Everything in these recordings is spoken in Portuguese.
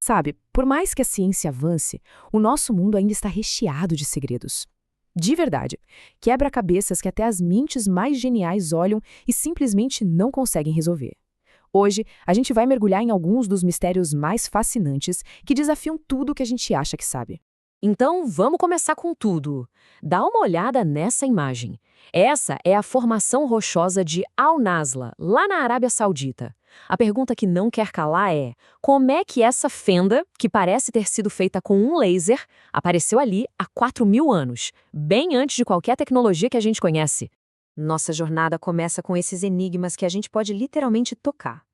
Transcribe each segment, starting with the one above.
Sabe, por mais que a ciência avance, o nosso mundo ainda está recheado de segredos. De verdade, quebra-cabeças que até as mentes mais geniais olham e simplesmente não conseguem resolver. Hoje, a gente vai mergulhar em alguns dos mistérios mais fascinantes que desafiam tudo o que a gente acha que sabe. Então, vamos começar com tudo. Dá uma olhada nessa imagem. Essa é a formação rochosa de Al-Nazla, lá na Arábia Saudita. A pergunta que não quer calar é: como é que essa fenda, que parece ter sido feita com um laser, apareceu ali há 4.000 anos, bem antes de qualquer tecnologia que a gente conhece? Nossa jornada começa com esses enigmas que a gente pode literalmente tocar.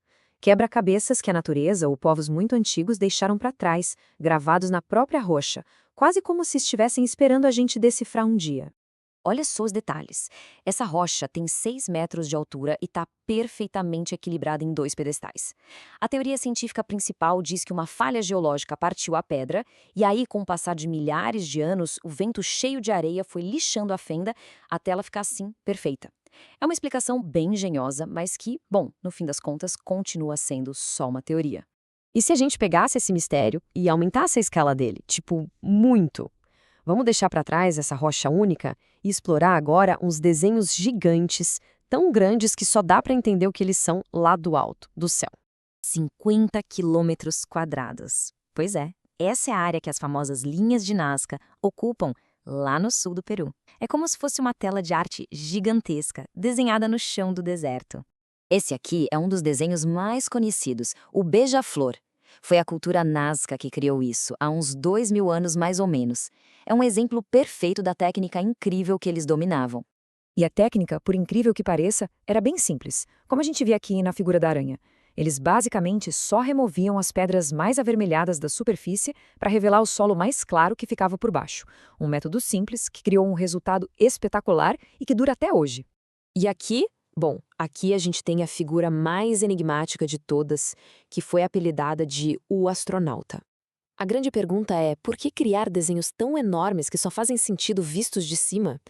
Quebra-cabeças que a natureza ou povos muito antigos deixaram para trás, gravados na própria rocha, quase como se estivessem esperando a gente decifrar um dia. Olha só os detalhes. Essa rocha tem 6 metros de altura e está perfeitamente equilibrada em 2 pedestais. A teoria científica principal diz que uma falha geológica partiu a pedra, e aí, com o passar de milhares de anos, o vento cheio de areia foi lixando a fenda até ela ficar assim, perfeita. É uma explicação bem engenhosa, mas que, bom, no fim das contas, continua sendo só uma teoria. E se a gente pegasse esse mistério e aumentasse a escala dele, tipo, muito? Vamos deixar para trás essa rocha única e explorar agora uns desenhos gigantes, tão grandes que só dá para entender o que eles são lá do alto, do céu. 50 quilômetros quadrados. Pois é, essa é a área que as famosas linhas de Nazca ocupam lá no sul do Peru. É como se fosse uma tela de arte gigantesca, desenhada no chão do deserto. Esse aqui é um dos desenhos mais conhecidos, o Beija-Flor. Foi a cultura Nazca que criou isso, há uns 2.000 anos mais ou menos. É um exemplo perfeito da técnica incrível que eles dominavam. E a técnica, por incrível que pareça, era bem simples, como a gente vê aqui na figura da aranha. Eles basicamente só removiam as pedras mais avermelhadas da superfície para revelar o solo mais claro que ficava por baixo. Um método simples que criou um resultado espetacular e que dura até hoje. E aqui, bom, aqui a gente tem a figura mais enigmática de todas, que foi apelidada de o astronauta. A grande pergunta é, por que criar desenhos tão enormes que só fazem sentido vistos de cima?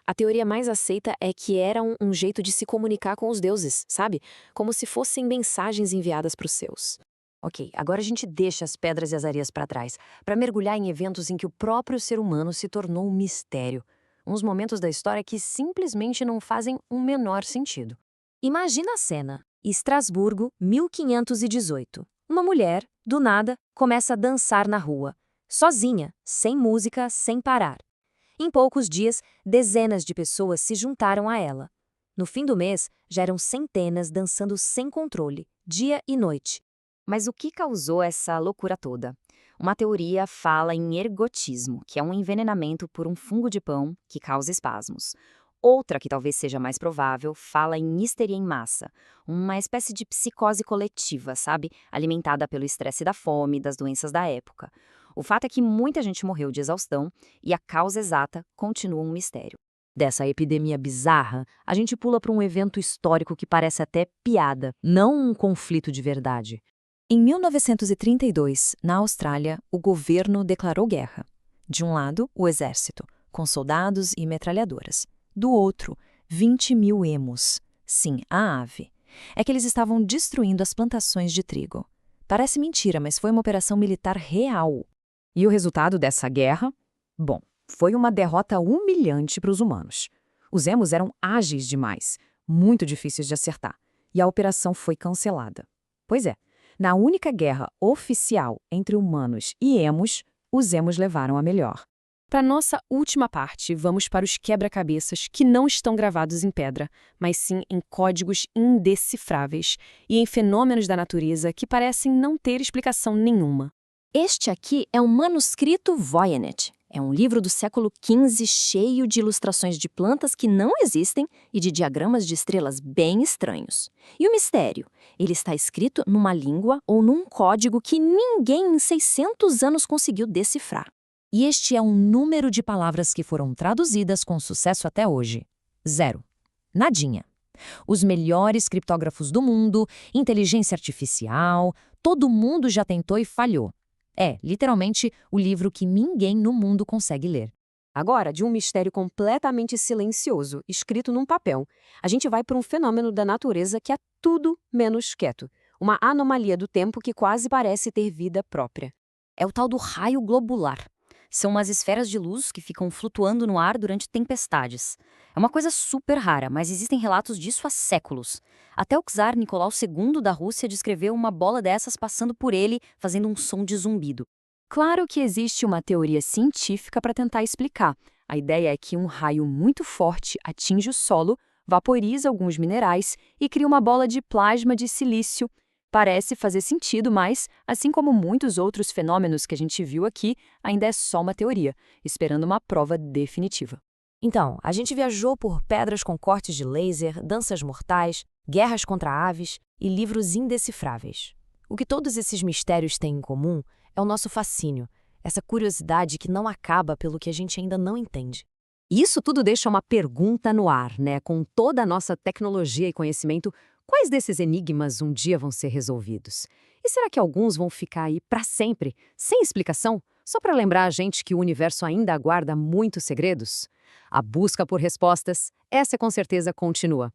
A teoria mais aceita é que era um jeito de se comunicar com os deuses, sabe? Como se fossem mensagens enviadas para os seus. Ok, agora a gente deixa as pedras e as areias para trás, para mergulhar em eventos em que o próprio ser humano se tornou um mistério. Uns momentos da história que simplesmente não fazem o menor sentido. Imagina a cena. Estrasburgo, 1518. Uma mulher, do nada, começa a dançar na rua. Sozinha, sem música, sem parar. Em poucos dias, dezenas de pessoas se juntaram a ela. No fim do mês, já eram centenas dançando sem controle, dia e noite. Mas o que causou essa loucura toda? Uma teoria fala em ergotismo, que é um envenenamento por um fungo de pão que causa espasmos. Outra, que talvez seja mais provável, fala em histeria em massa, uma espécie de psicose coletiva, sabe? Alimentada pelo estresse da fome, das doenças da época. O fato é que muita gente morreu de exaustão e a causa exata continua um mistério. Dessa epidemia bizarra, a gente pula para um evento histórico que parece até piada, não um conflito de verdade. Em 1932, na Austrália, o governo declarou guerra. De um lado, o exército, com soldados e metralhadoras. Do outro, 20.000 emos. Sim, a ave. É que eles estavam destruindo as plantações de trigo. Parece mentira, mas foi uma operação militar real. E o resultado dessa guerra? Bom, foi uma derrota humilhante para os humanos. Os emos eram ágeis demais, muito difíceis de acertar, e a operação foi cancelada. Pois é, na única guerra oficial entre humanos e emos, os emos levaram a melhor. Para nossa última parte, vamos para os quebra-cabeças que não estão gravados em pedra, mas sim em códigos indecifráveis e em fenômenos da natureza que parecem não ter explicação nenhuma. Este aqui é um manuscrito Voynich. É um livro do século XV cheio de ilustrações de plantas que não existem e de diagramas de estrelas bem estranhos. E o mistério? Ele está escrito numa língua ou num código que ninguém em 600 anos conseguiu decifrar. E este é um número de palavras que foram traduzidas com sucesso até hoje. 0. Nadinha. Os melhores criptógrafos do mundo, inteligência artificial, todo mundo já tentou e falhou. É, literalmente, o livro que ninguém no mundo consegue ler. Agora, de um mistério completamente silencioso, escrito num papel, a gente vai para um fenômeno da natureza que é tudo menos quieto. Uma anomalia do tempo que quase parece ter vida própria. É o tal do raio globular. São umas esferas de luz que ficam flutuando no ar durante tempestades. É uma coisa super rara, mas existem relatos disso há séculos. Até o czar Nicolau II da Rússia descreveu uma bola dessas passando por ele, fazendo um som de zumbido. Claro que existe uma teoria científica para tentar explicar. A ideia é que um raio muito forte atinge o solo, vaporiza alguns minerais e cria uma bola de plasma de silício. Parece fazer sentido, mas, assim como muitos outros fenômenos que a gente viu aqui, ainda é só uma teoria, esperando uma prova definitiva. Então, a gente viajou por pedras com cortes de laser, danças mortais, guerras contra aves e livros indecifráveis. O que todos esses mistérios têm em comum é o nosso fascínio, essa curiosidade que não acaba pelo que a gente ainda não entende. Isso tudo deixa uma pergunta no ar, né? Com toda a nossa tecnologia e conhecimento, quais desses enigmas um dia vão ser resolvidos? E será que alguns vão ficar aí para sempre, sem explicação, só para lembrar a gente que o universo ainda aguarda muitos segredos? A busca por respostas, essa com certeza continua.